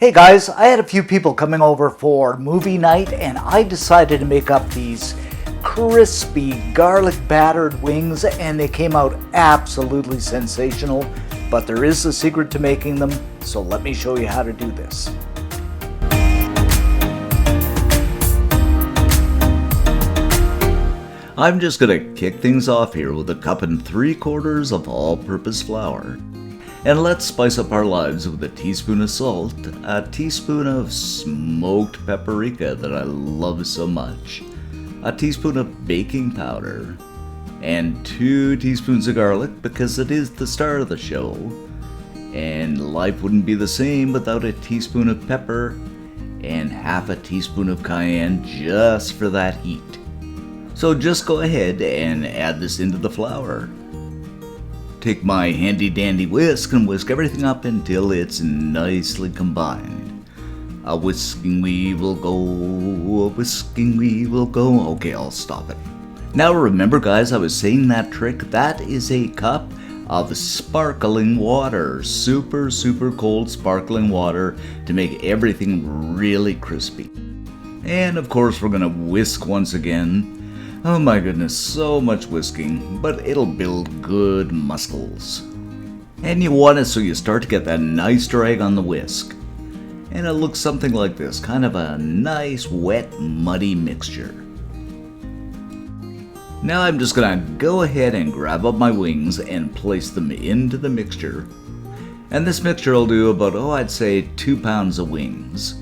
Hey guys, I had a few people coming over for movie night and I decided to make up these crispy garlic battered wings and they came out absolutely sensational. But there is a secret to making them, so let me show you how to do this. I'm just gonna kick things off here with a cup and 3/4 of all-purpose flour. And let's spice up our lives with a teaspoon of salt, a teaspoon of smoked paprika that I love so much, a teaspoon of baking powder, and 2 teaspoons of garlic because it is the start of the show. And life wouldn't be the same without a teaspoon of pepper and half a teaspoon of cayenne just for that heat. So just go ahead and add this into the flour. Take my handy dandy whisk and whisk everything up until it's nicely combined. A whisking we will go, a whisking we will go. Okay, I'll stop it. Now remember guys, I was saying that trick. That is a cup of sparkling water. Super cold sparkling water to make everything really crispy. And of course we're gonna whisk once again. Oh my goodness, so much whisking, but it'll build good muscles. And you want it so you start to get that nice drag on the whisk. And it looks something like this, kind of a nice, wet, muddy mixture. Now I'm just gonna go ahead and grab up my wings and place them into the mixture. And this mixture will do about, I'd say 2 pounds of wings.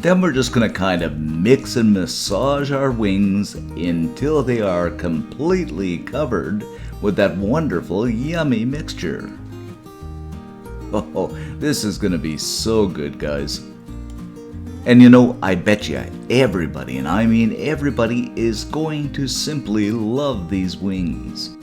Then we're just going to kind of mix and massage our wings until they are completely covered with that wonderful, yummy mixture. Oh, this is going to be so good, guys. And you know, I bet you everybody, and I mean everybody, is going to simply love these wings.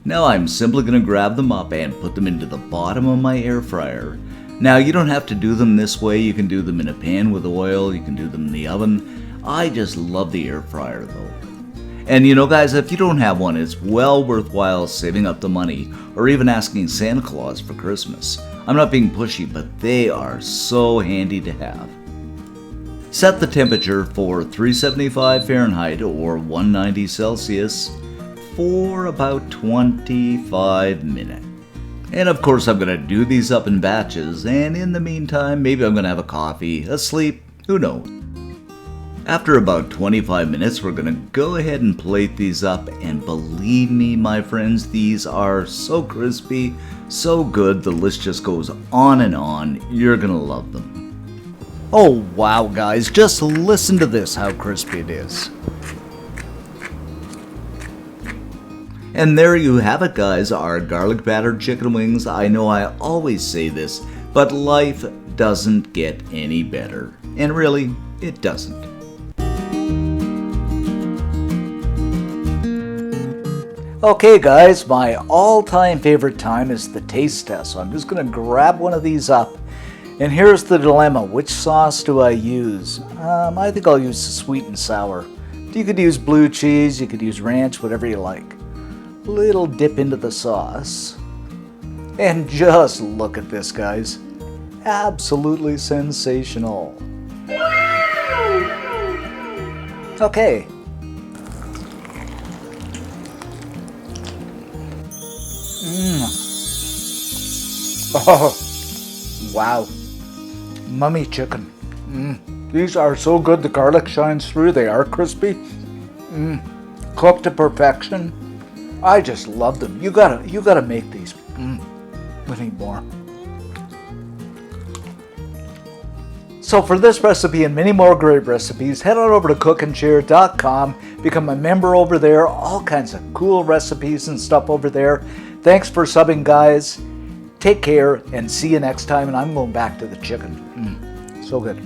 Now I'm simply going to grab them up and put them into the bottom of my air fryer. Now you don't have to do them this way, you can do them in a pan with oil, you can do them in the oven. I just love the air fryer though. And you know guys, if you don't have one, it's well worthwhile saving up the money or even asking Santa Claus for Christmas. I'm not being pushy, but they are so handy to have. Set the temperature for 375 Fahrenheit or 190 Celsius for about 25 minutes. And of course I'm going to do these up in batches, and in the meantime maybe I'm going to have a coffee, a sleep, who knows. After about 25 minutes we're going to go ahead and plate these up, and believe me my friends, these are so crispy, so good, the list just goes on and on. You're going to love them. Oh wow guys, just listen to this, how crispy it is. And there you have it guys, our garlic battered chicken wings. I know I always say this, but life doesn't get any better. And really, it doesn't. Okay guys, my all-time favorite time is the taste test. So I'm just going to grab one of these up. And here's the dilemma, which sauce do I use? I think I'll use the sweet and sour. You could use blue cheese, you could use ranch, whatever you like. Little dip into the sauce, and just look at this guys, absolutely sensational. Okay, oh wow, mummy chicken. These are so good, the garlic shines through, they are crispy, cooked to perfection. I just love them. You gotta make these. We need more. So for this recipe and many more great recipes, head on over to cookandshare.com. Become a member over there. All kinds of cool recipes and stuff over there. Thanks for subbing, guys. Take care and see you next time. And I'm going back to the chicken. So good.